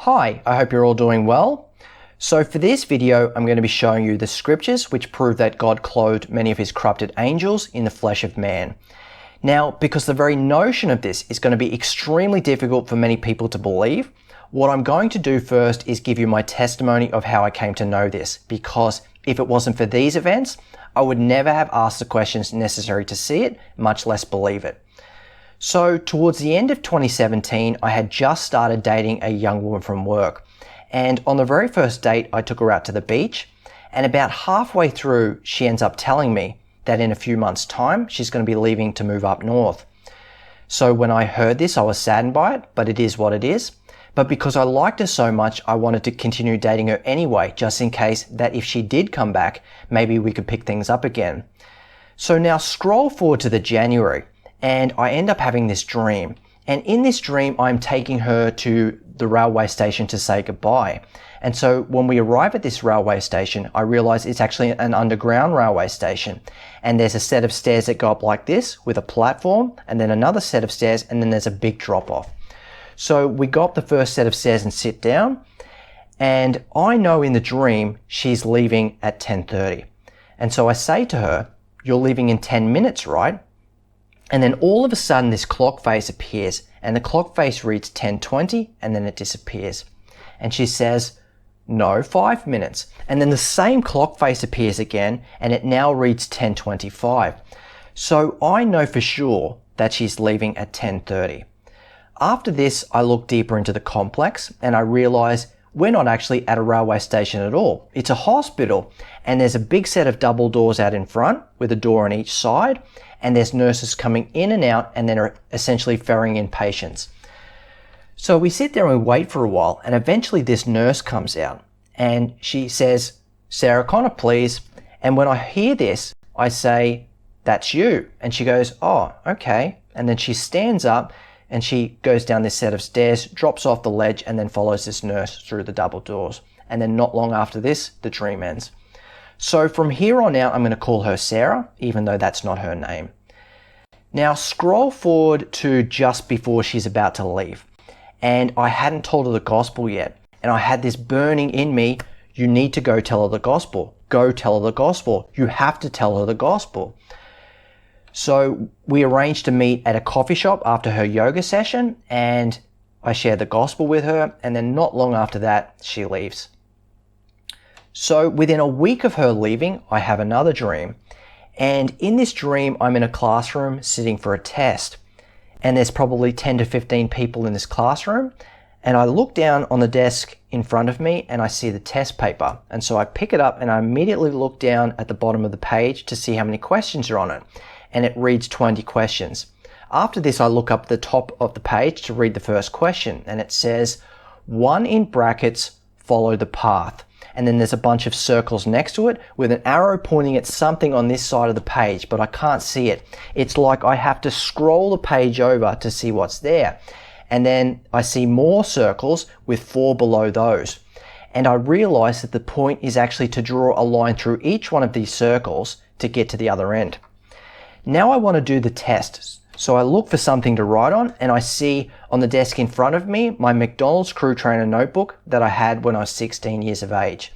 Hi, I hope you're all doing well. So for this video, I'm going to be showing you the scriptures which prove that God clothed many of his corrupted angels in the flesh of man. Now, because the very notion of this is going to be extremely difficult for many people to believe, what I'm going to do first is give you my testimony of how I came to know this, because if it wasn't for these events, I would never have asked the questions necessary to see it, much less believe it. So towards the end of 2017, I had just started dating a young woman from work. And on the very first date, I took her out to the beach. And about halfway through, she ends up telling me that in a few months' time, she's going to be leaving to move up north. So when I heard this, I was saddened by it, but it is what it is. But because I liked her so much, I wanted to continue dating her anyway, just in case that if she did come back, maybe we could pick things up again. So now scroll forward to the January. And I end up having this dream. And in this dream, I'm taking her to the railway station to say goodbye. And so when we arrive at this railway station, I realize it's actually an underground railway station. And there's a set of stairs that go up like this with a platform, and then another set of stairs, and then there's a big drop off. So we go up the first set of stairs and sit down. And I know in the dream, she's leaving at 10:30. And so I say to her, "You're leaving in 10 minutes, right?" And then all of a sudden this clock face appears, and the clock face reads 10:20, and then it disappears. And she says, "No, 5 minutes." And then the same clock face appears again, and it now reads 10:25. So I know for sure that she's leaving at 10:30. After this, I look deeper into the complex, and I realize we're not actually at a railway station at all. It's a hospital, and there's a big set of double doors out in front with a door on each side, and there's nurses coming in and out, and then are essentially ferrying in patients. So we sit there and we wait for a while, and eventually this nurse comes out, and she says, "Sarah Connor, please." And when I hear this, I say, "That's you." And she goes, "Oh, okay." And then she stands up, and she goes down this set of stairs, drops off the ledge, and then follows this nurse through the double doors. And then not long after this, the dream ends. So from here on out, I'm going to call her Sarah, even though that's not her name. Now scroll forward to just before she's about to leave. And I hadn't told her the gospel yet. And I had this burning in me, you need to go tell her the gospel. Go tell her the gospel. You have to tell her the gospel. So we arranged to meet at a coffee shop after her yoga session, and I shared the gospel with her, and then not long after that, she leaves. So within a week of her leaving, I have another dream. And in this dream, I'm in a classroom sitting for a test. And there's probably 10 to 15 people in this classroom. And I look down on the desk in front of me and I see the test paper. And so I pick it up and I immediately look down at the bottom of the page to see how many questions are on it. And it reads 20 questions. After this, I look up the top of the page to read the first question. And it says, 1 in brackets, follow the path. And then there's a bunch of circles next to it with an arrow pointing at something on this side of the page, but I can't see it. It's like I have to scroll the page over to see what's there. And then I see more circles with 4 below those. And I realize that the point is actually to draw a line through each one of these circles to get to the other end. Now I want to do the test. So I look for something to write on, and I see on the desk in front of me my McDonald's Crew Trainer notebook that I had when I was 16 years of age.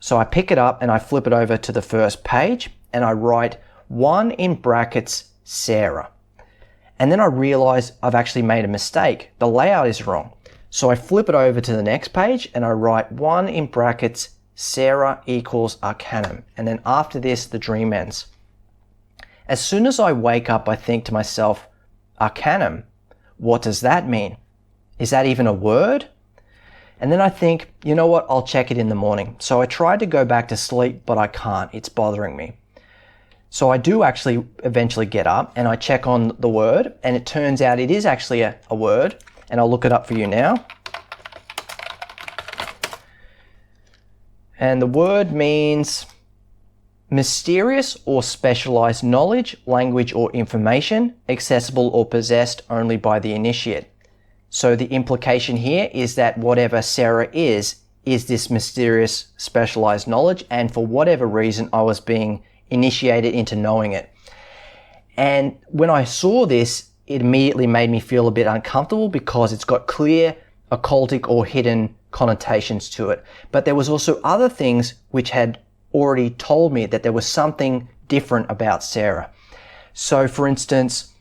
So I pick it up and I flip it over to the first page and I write 1 in brackets, Sarah. And then I realize I've actually made a mistake. The layout is wrong. So I flip it over to the next page and I write 1 in brackets, Sarah equals Arcanum. And then after this, the dream ends. As soon as I wake up, I think to myself, Arcanum, what does that mean? Is that even a word? And then I think, you know what, I'll check it in the morning. So I tried to go back to sleep, but I can't. It's bothering me. So I do actually eventually get up and I check on the word, and it turns out it is actually a word, and I'll look it up for you now. And the word means mysterious or specialized knowledge, language, or information, accessible or possessed only by the initiate. So the implication here is that whatever Sarah is this mysterious, specialized knowledge, and for whatever reason, I was being initiated into knowing it. And when I saw this, it immediately made me feel a bit uncomfortable because it's got clear occultic or hidden connotations to it. But there was also other things which had already told me that there was something different about Sarah. So for instance,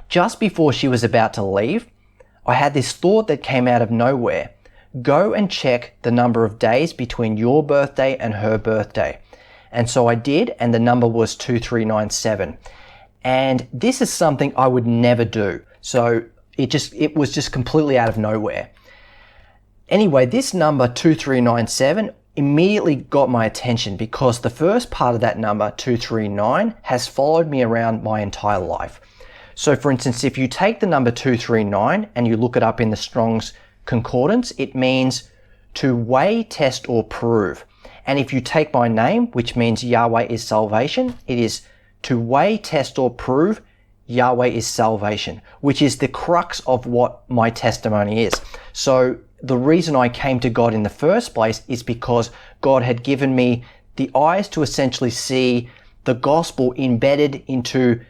just before she was about to leave, I had this thought that came out of nowhere. Go and check the number of days between your birthday and her birthday. And so I did, and the number was 2397. And this is something I would never do. So it was just completely out of nowhere. Anyway, this number 2397 immediately got my attention because the first part of that number, 239, has followed me around my entire life. So for instance, if you take the number 239 and you look it up in the Strong's Concordance, it means to weigh, test, or prove. And if you take my name, which means Yahweh is salvation, it is to weigh, test, or prove Yahweh is salvation, which is the crux of what my testimony is. So the reason I came to God in the first place is because God had given me the eyes to essentially see the gospel embedded into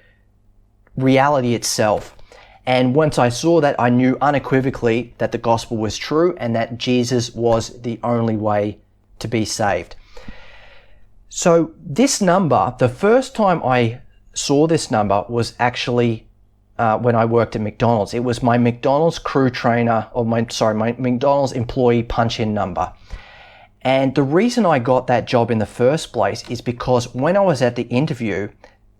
reality itself. And once I saw that, I knew unequivocally that the gospel was true and that Jesus was the only way to be saved. So this number, the first time I saw this number was actually when I worked at McDonald's. It was my McDonald's crew trainer, or my McDonald's employee punch-in number. And the reason I got that job in the first place is because when I was at the interview,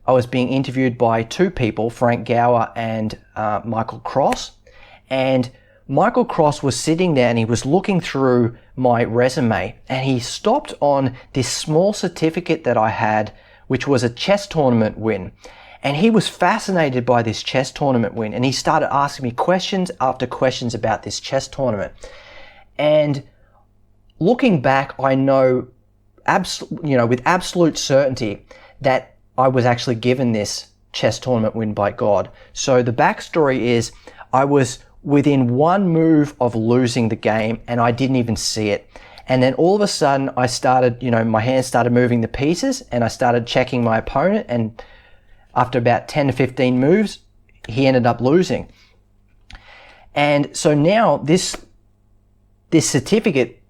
I was being interviewed by two people, Frank Gower and Michael Cross. And Michael Cross was sitting there and he was looking through my resume, and he stopped on this small certificate that I had, which was a chess tournament win. And he was fascinated by this chess tournament win, and he started asking me questions after questions about this chess tournament. And looking back, I know with absolute certainty that I was actually given this chess tournament win by God. So the backstory is I was within one move of losing the game and I didn't even see it. And then all of a sudden I started, my hands started moving the pieces and I started checking my opponent, and after about 10 to 15 moves, he ended up losing. And so now this certificate,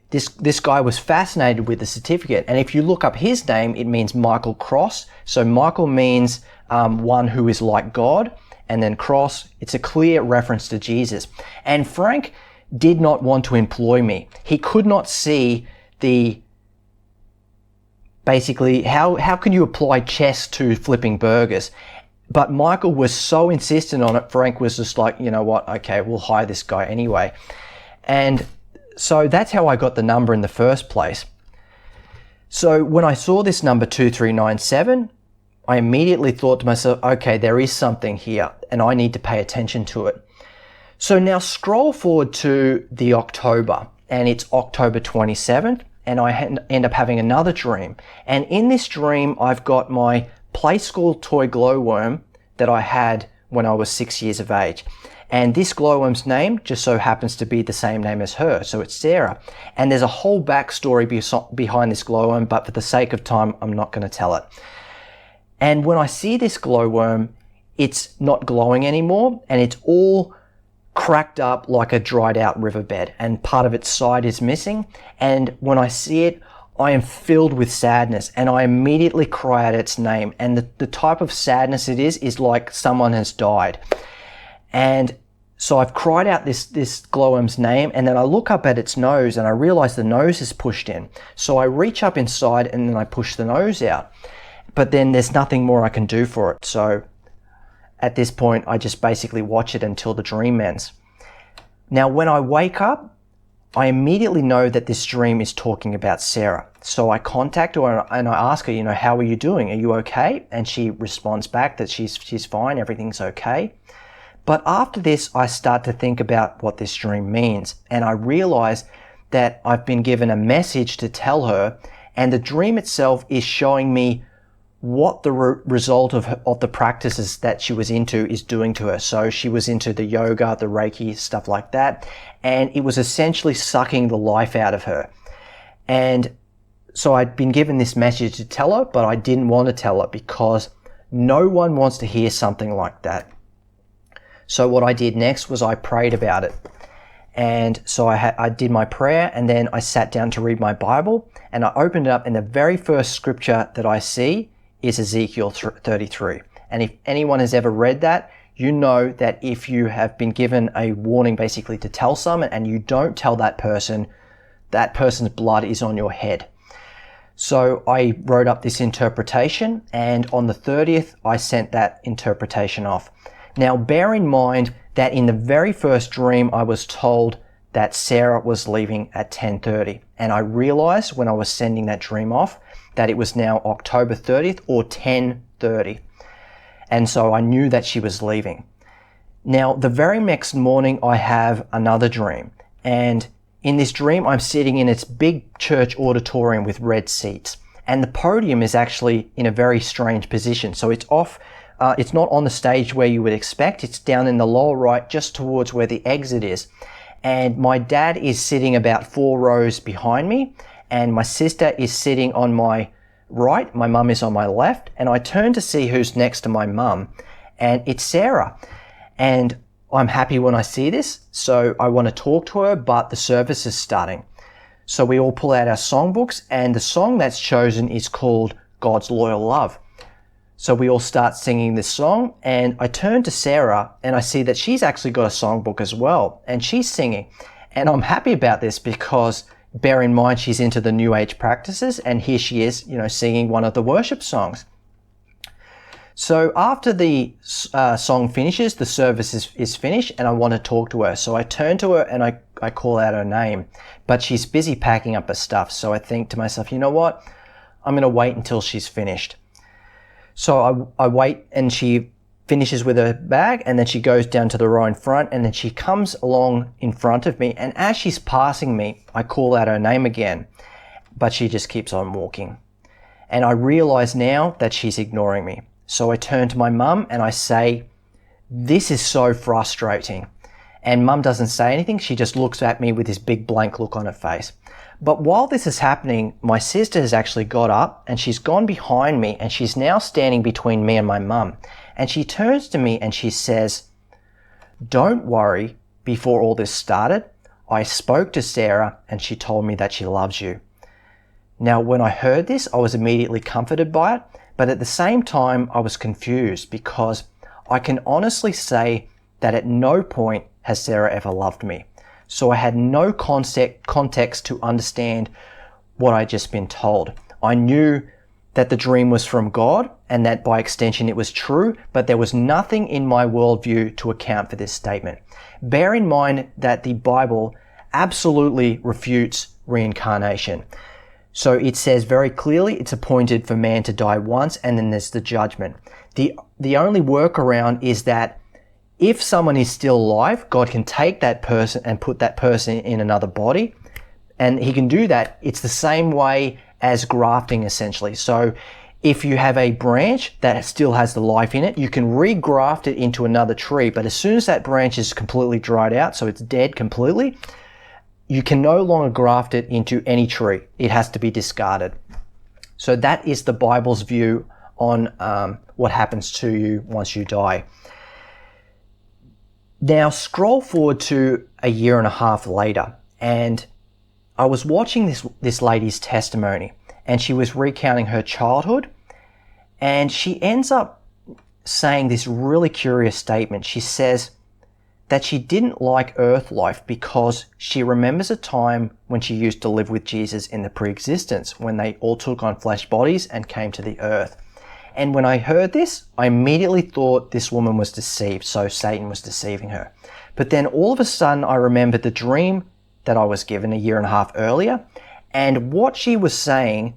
this guy was fascinated with the certificate. And if you look up his name, it means Michael Cross. So Michael means one who is like God. And then Cross, it's a clear reference to Jesus. And Frank did not want to employ me. He could not see basically, how can you apply chess to flipping burgers? But Michael was so insistent on it, Frank was just like, you know what, okay, we'll hire this guy anyway. And so that's how I got the number in the first place. So when I saw this number 2397, I immediately thought to myself, okay, there is something here and I need to pay attention to it. So now scroll forward to the October, and it's October 27th. And I end up having another dream. And in this dream, I've got my play school toy glowworm that I had when I was 6 years of age. And this glowworm's name just so happens to be the same name as her, so it's Sarah. And there's a whole backstory behind this glowworm, but for the sake of time, I'm not going to tell it. And when I see this glowworm, it's not glowing anymore, and it's all cracked up like a dried out riverbed, and part of its side is missing. And when I see it, I am filled with sadness, and I immediately cry out its name. And the type of sadness it is like someone has died. And so I've cried out this glowworm's name, and then I look up at its nose and I realize the nose is pushed in. So I reach up inside and then I push the nose out. But then there's nothing more I can do for it. So at this point, I just basically watch it until the dream ends. Now, when I wake up, I immediately know that this dream is talking about Sarah. So I contact her and I ask her, how are you doing? Are you okay? And she responds back that she's fine, everything's okay. But after this, I start to think about what this dream means. And I realize that I've been given a message to tell her, and the dream itself is showing me what the result of the practices that she was into is doing to her. So she was into the yoga, the Reiki, stuff like that. And it was essentially sucking the life out of her. And so I'd been given this message to tell her, but I didn't want to tell her because no one wants to hear something like that. So what I did next was I prayed about it. And so I did my prayer, and then I sat down to read my Bible, and I opened it up, and the very first scripture that I see is Ezekiel 33. And if anyone has ever read that, you know that if you have been given a warning basically to tell someone and you don't tell that person's blood is on your head. So I wrote up this interpretation, and on the 30th, I sent that interpretation off. Now, bear in mind that in the very first dream, I was told that Sarah was leaving at 10:30. And I realized when I was sending that dream off that it was now October 30th or 10:30. And so I knew that she was leaving. Now, the very next morning, I have another dream. And in this dream, I'm sitting in its big church auditorium with red seats. And the podium is actually in a very strange position. So it's off. It's not on the stage where you would expect. It's down in the lower right, just towards where the exit is. And my dad is sitting about 4 rows behind me. And my sister is sitting on my right. My mum is on my left. And I turn to see who's next to my mum. And it's Sarah. And I'm happy when I see this. So I want to talk to her, but the service is starting. So we all pull out our songbooks. And the song that's chosen is called God's Loyal Love. So we all start singing this song, and I turn to Sarah and I see that she's actually got a songbook as well, and she's singing. And I'm happy about this because bear in mind she's into the New Age practices, and here she is, singing one of the worship songs. So after the song finishes, the service is finished, and I want to talk to her. So I turn to her and I call out her name, but she's busy packing up her stuff. So I think to myself, you know what? I'm going to wait until she's finished. So I wait, and she finishes with her bag, and then she goes down to the row in front, and then she comes along in front of me, and as she's passing me, I call out her name again, but she just keeps on walking. And I realize now that she's ignoring me. So I turn to my mum and I say, this is so frustrating. And mum doesn't say anything. She just looks at me with this big blank look on her face. But while this is happening, my sister has actually got up and she's gone behind me, and she's now standing between me and my mum. And she turns to me and she says, don't worry, before all this started, I spoke to Sarah and she told me that she loves you. Now, when I heard this, I was immediately comforted by it, but at the same time, I was confused because I can honestly say that at no point has Sarah ever loved me. So I had no context to understand what I'd just been told. I knew that the dream was from God and that by extension it was true, but there was nothing in my worldview to account for this statement. Bear in mind that the Bible absolutely refutes reincarnation. So it says very clearly it's appointed for man to die once, and then there's the judgment. The only workaround is that if someone is still alive, God can take that person and put that person in another body. And he can do that. It's the same way as grafting, essentially. So if you have a branch that still has the life in it, you can regraft it into another tree. But as soon as that branch is completely dried out, so it's dead completely, you can no longer graft it into any tree. It has to be discarded. So that is the Bible's view on what happens to you once you die. Now, scroll forward to a year and a half later, and I was watching this lady's testimony, and she was recounting her childhood, and she ends up saying this really curious statement. She says that she didn't like earth life because she remembers a time when she used to live with Jesus in the pre-existence, when they all took on flesh bodies and came to the earth. And when I heard this, I immediately thought this woman was deceived, so Satan was deceiving her. But then all of a sudden, I remembered the dream that I was given a year and a half earlier, and what she was saying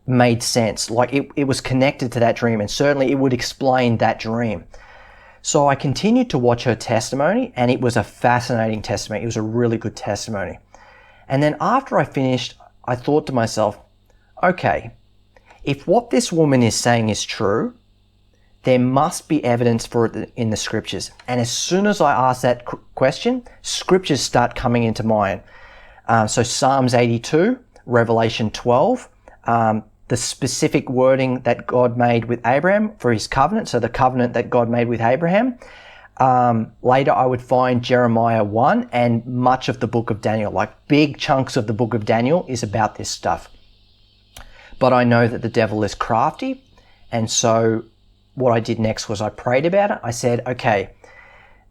made sense. Like it was connected to that dream, and certainly it would explain that dream. So I continued to watch her testimony, and it was a fascinating testimony. It was a really good testimony. And then after I finished, I thought to myself, okay, if what this woman is saying is true, there must be evidence for it in the scriptures. And as soon as I ask that question, scriptures start coming into mind. So Psalms 82, Revelation 12, the specific wording that God made with Abraham for his covenant, so the covenant that God made with Abraham, Later I would find Jeremiah 1 and much of the book of Daniel. Like big chunks of the book of Daniel is about this stuff. But I know that the devil is crafty, and so what I did next was I prayed about it. I said, okay,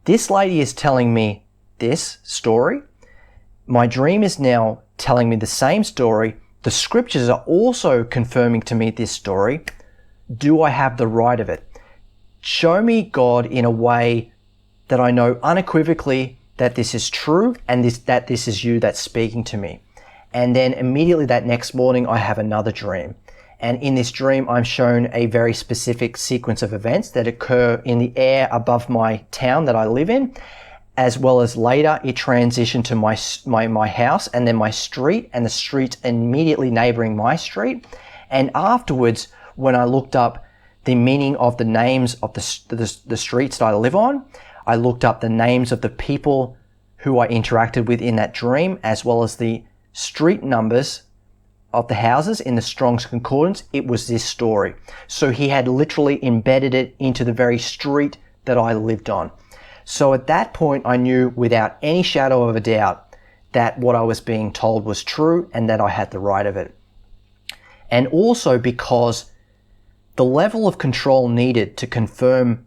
this lady is telling me this story. My dream is now telling me the same story. The scriptures are also confirming to me this story. Do I have the right of it? Show me, God, in a way that I know unequivocally that this is true and that this is you that's speaking to me. And then immediately that next morning, I have another dream. And in this dream, I'm shown a very specific sequence of events that occur in the air above my town that I live in, as well as later it transitioned to my house and then my street and the street immediately neighboring my street. And afterwards, when I looked up the meaning of the names of the streets that I live on, I looked up the names of the people who I interacted with in that dream, as well as the street numbers of the houses in the Strong's Concordance. It was this story. So he had literally embedded it into the very street that I lived on. So at that point, I knew without any shadow of a doubt that what I was being told was true and that I had the right of it. And also because the level of control needed to confirm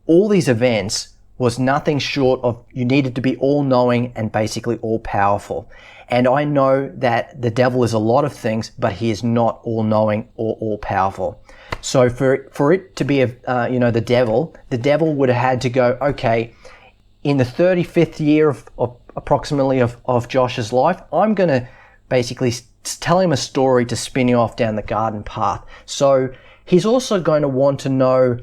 all these events was nothing short of you needed to be all-knowing and basically all-powerful. And I know that the devil is a lot of things, but he is not all-knowing or all-powerful. So for it to be the devil would have had to go, okay, in the 35th year of approximately of Josh's life, I'm going to basically tell him a story to spin you off down the garden path. So he's also going to want to know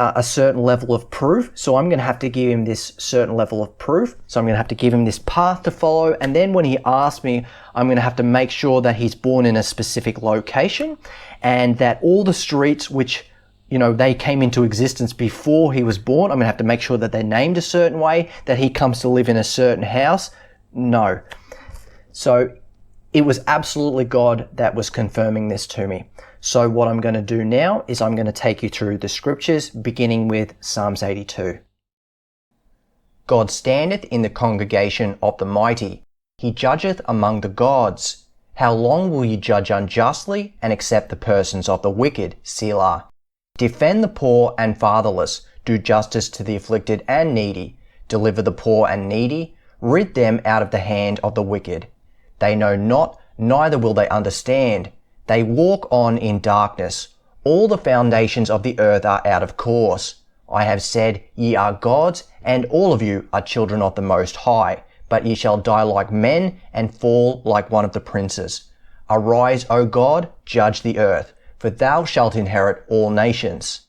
a certain level of proof. So I'm going to have to give him this certain level of proof. So I'm going to have to give him this path to follow. And then when he asks me, I'm going to have to make sure that he's born in a specific location and that all the streets which, they came into existence before he was born, I'm going to have to make sure that they're named a certain way, that he comes to live in a certain house. No. So it was absolutely God that was confirming this to me. So what I'm going to do now is I'm going to take you through the scriptures, beginning with Psalms 82. God standeth in the congregation of the mighty. He judgeth among the gods. How long will you judge unjustly and accept the persons of the wicked? Selah. Defend the poor and fatherless. Do justice to the afflicted and needy. Deliver the poor and needy. Rid them out of the hand of the wicked. They know not, neither will they understand. They walk on in darkness. All the foundations of the earth are out of course. I have said, ye are gods, and all of you are children of the Most High. But ye shall die like men, and fall like one of the princes. Arise, O God, judge the earth, for thou shalt inherit all nations.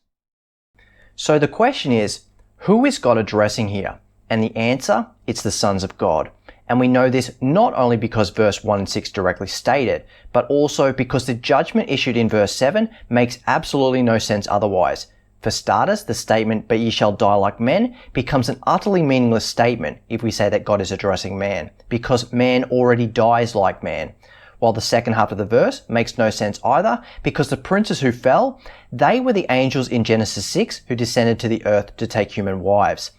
So the question is, who is God addressing here? And the answer, it's the sons of God. And we know this not only because verse 1 and 6 directly state it, but also because the judgment issued in verse 7 makes absolutely no sense otherwise. For starters, the statement, but ye shall die like men, becomes an utterly meaningless statement if we say that God is addressing man, because man already dies like man. While the second half of the verse makes no sense either, because the princes who fell, they were the angels in Genesis 6 who descended to the earth to take human wives.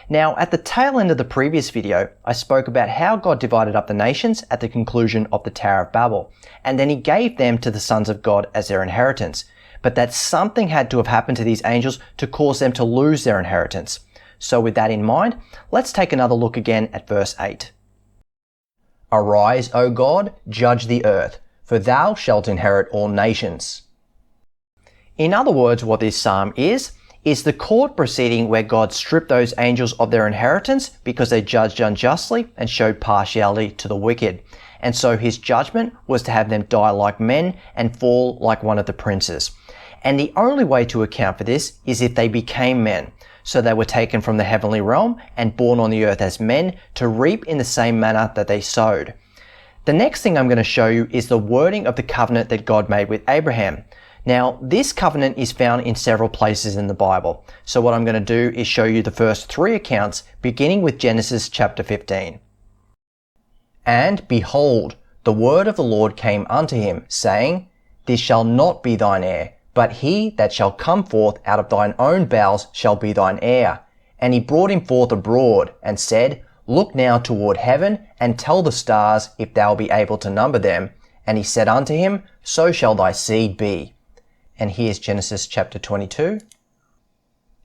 Now, at the tail end of the previous video, I spoke about how God divided up the nations at the conclusion of the Tower of Babel, and then he gave them to the sons of God as their inheritance. But that something had to have happened to these angels to cause them to lose their inheritance. So with that in mind, let's take another look again at verse 8. Arise, O God, judge the earth, for thou shalt inherit all nations. In other words, what this psalm is the court proceeding where God stripped those angels of their inheritance because they judged unjustly and showed partiality to the wicked. And so his judgment was to have them die like men and fall like one of the princes. And the only way to account for this is if they became men. So they were taken from the heavenly realm and born on the earth as men to reap in the same manner that they sowed. The next thing I'm going to show you is the wording of the covenant that God made with Abraham. Now, this covenant is found in several places in the Bible. So what I'm going to do is show you the first 3 accounts, beginning with Genesis chapter 15. And behold, the word of the Lord came unto him, saying, This shall not be thine heir, but he that shall come forth out of thine own bowels shall be thine heir. And he brought him forth abroad, and said, Look now toward heaven, and tell the stars, if thou be able to number them. And he said unto him, So shall thy seed be. And here's Genesis chapter 22.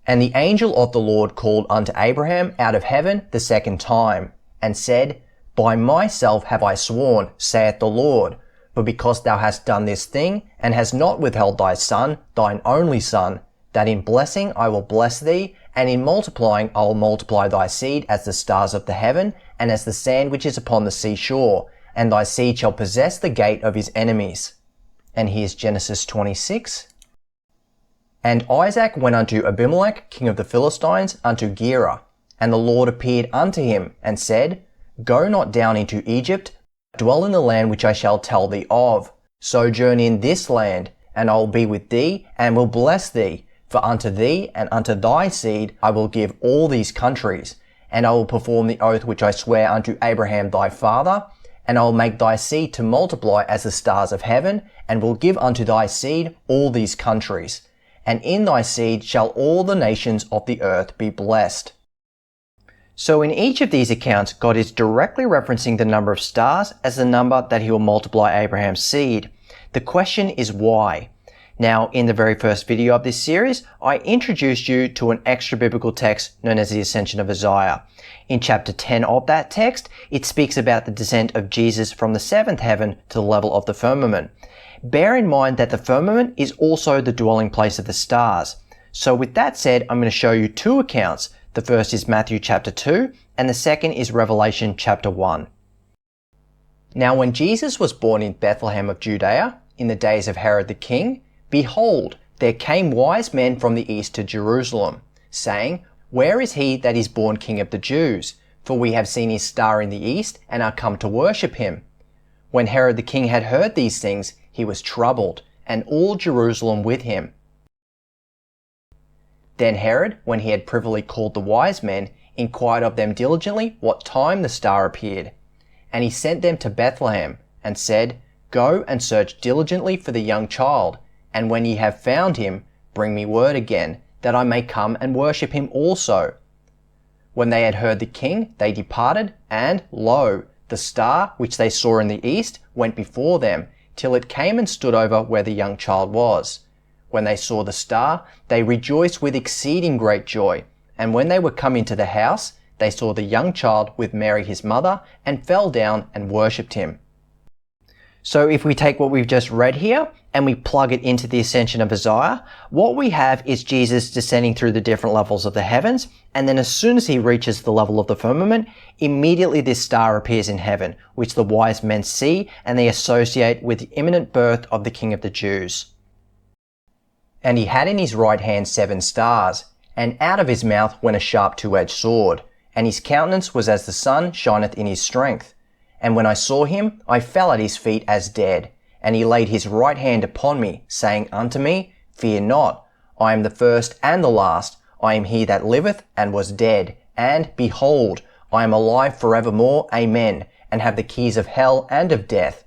And the angel of the Lord called unto Abraham out of heaven the second time, and said, By myself have I sworn, saith the Lord, but because thou hast done this thing, and hast not withheld thy son, thine only son, that in blessing I will bless thee, and in multiplying I will multiply thy seed as the stars of the heaven, and as the sand which is upon the seashore, and thy seed shall possess the gate of his enemies. And here's Genesis 26. And Isaac went unto Abimelech, king of the Philistines, unto Gerar. And the Lord appeared unto him, and said, Go not down into Egypt, dwell in the land which I shall tell thee of. Sojourn in this land, and I will be with thee, and will bless thee. For unto thee and unto thy seed I will give all these countries, and I will perform the oath which I swear unto Abraham thy father, and I will make thy seed to multiply as the stars of heaven, and will give unto thy seed all these countries. And in thy seed shall all the nations of the earth be blessed. So in each of these accounts, God is directly referencing the number of stars as the number that he will multiply Abraham's seed. The question is why? Now, in the very first video of this series, I introduced you to an extra biblical text known as the Ascension of Isaiah. In chapter 10 of that text, it speaks about the descent of Jesus from the seventh heaven to the level of the firmament. Bear in mind that the firmament is also the dwelling place of the stars. So with that said, I'm going to show you two accounts. The first is Matthew chapter 2, and the second is Revelation chapter 1. Now when Jesus was born in Bethlehem of Judea, in the days of Herod the king, behold, there came wise men from the east to Jerusalem, saying, Where is he that is born King of the Jews? For we have seen his star in the east, and are come to worship him. When Herod the king had heard these things, he was troubled, and all Jerusalem with him. Then Herod, when he had privily called the wise men, inquired of them diligently what time the star appeared. And he sent them to Bethlehem, and said, Go and search diligently for the young child, and when ye have found him, bring me word again, that I may come and worship him also. When they had heard the king, they departed, and, lo, the star, which they saw in the east, went before them, till it came and stood over where the young child was. When they saw the star, they rejoiced with exceeding great joy. And when they were come into the house, they saw the young child with Mary his mother, and fell down and worshipped him. So if we take what we've just read here, and we plug it into the Ascension of Isaiah, what we have is Jesus descending through the different levels of the heavens, and then as soon as he reaches the level of the firmament, immediately this star appears in heaven, which the wise men see, and they associate with the imminent birth of the King of the Jews. And he had in his right hand 7 stars, and out of his mouth went a sharp two-edged sword, and his countenance was as the sun shineth in his strength. And when I saw him, I fell at his feet as dead. And he laid his right hand upon me, saying unto me, Fear not, I am the first and the last. I am he that liveth and was dead. And, behold, I am alive forevermore, amen, and have the keys of hell and of death.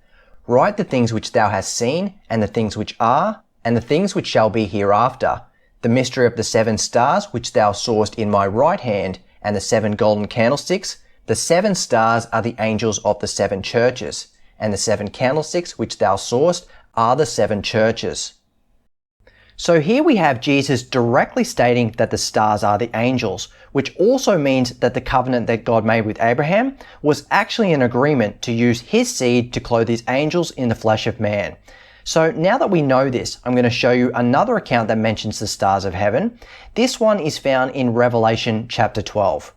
Write the things which thou hast seen, and the things which are, and the things which shall be hereafter. The mystery of the 7 stars which thou sawest in my right hand, and the 7 golden candlesticks. The 7 stars are the angels of the 7 churches, and the 7 candlesticks which thou sawest are the 7 churches. So here we have Jesus directly stating that the stars are the angels, which also means that the covenant that God made with Abraham was actually an agreement to use his seed to clothe his angels in the flesh of man. So now that we know this, I'm going to show you another account that mentions the stars of heaven. This one is found in Revelation chapter 12.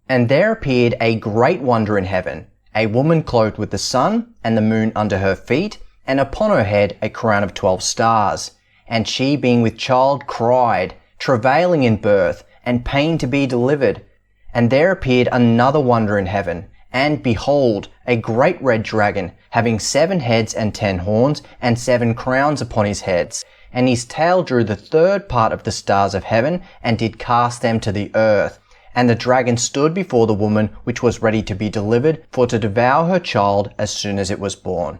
And there appeared a great wonder in heaven, a woman clothed with the sun, and the moon under her feet, and upon her head a crown of 12 stars. And she, being with child, cried, travailing in birth, and pain to be delivered. And there appeared another wonder in heaven, and behold, a great red dragon, having 7 heads and 10 horns, and 7 crowns upon his heads. And his tail drew the 3rd part of the stars of heaven, and did cast them to the earth. And the dragon stood before the woman which was ready to be delivered, for to devour her child as soon as it was born.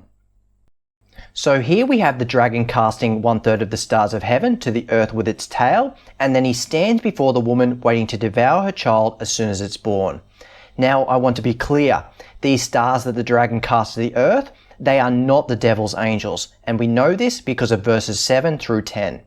So here we have the dragon casting 1/3 of the stars of heaven to the earth with its tail, and then he stands before the woman waiting to devour her child as soon as it's born. Now I want to be clear, these stars that the dragon casts to the earth, they are not the devil's angels, and we know this because of verses 7 through 10.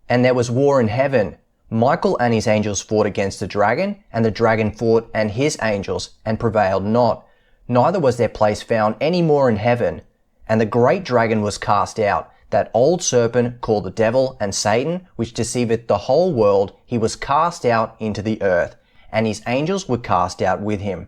And there was war in heaven. Michael and his angels fought against the dragon, and the dragon fought and his angels, and prevailed not. Neither was their place found any more in heaven. And the great dragon was cast out, that old serpent called the devil and Satan, which deceiveth the whole world. He was cast out into the earth, and his angels were cast out with him.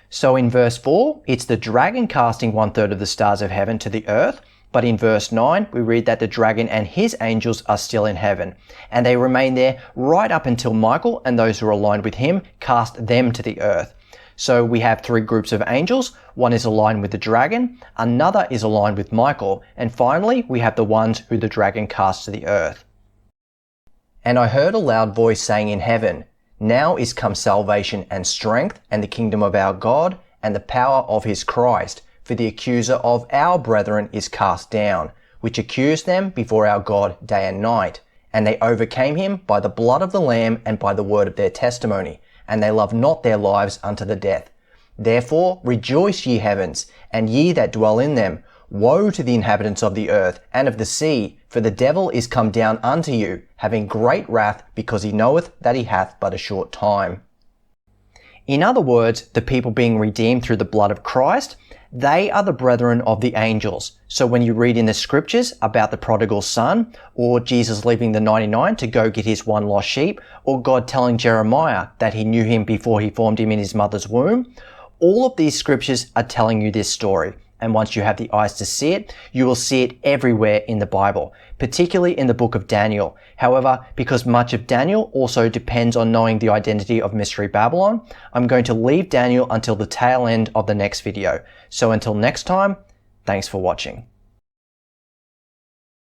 So in verse 4, it's the dragon casting 1/3 of the stars of heaven to the earth, but in verse 9, we read that the dragon and his angels are still in heaven, and they remain there right up until Michael and those who are aligned with him cast them to the earth. So we have 3 groups of angels. One is aligned with the dragon, another is aligned with Michael, and finally we have the ones who the dragon casts to the earth. And I heard a loud voice saying in heaven, Now is come salvation and strength and the kingdom of our God and the power of his Christ, for the accuser of our brethren is cast down, which accused them before our God day and night. And they overcame him by the blood of the Lamb and by the word of their testimony, and they loved not their lives unto the death. Therefore rejoice, ye heavens, and ye that dwell in them. Woe to the inhabitants of the earth and of the sea, for the devil is come down unto you, having great wrath, because he knoweth that he hath but a short time. In other words, the people being redeemed through the blood of Christ, they are the brethren of the angels. So when you read in the scriptures about the prodigal son, or Jesus leaving the 99 to go get his one lost sheep, or God telling Jeremiah that he knew him before he formed him in his mother's womb, all of these scriptures are telling you this story. And once you have the eyes to see it, you will see it everywhere in the Bible, particularly in the book of Daniel. However, because much of Daniel also depends on knowing the identity of Mystery Babylon, I'm going to leave Daniel until the tail end of the next video. So until next time, thanks for watching.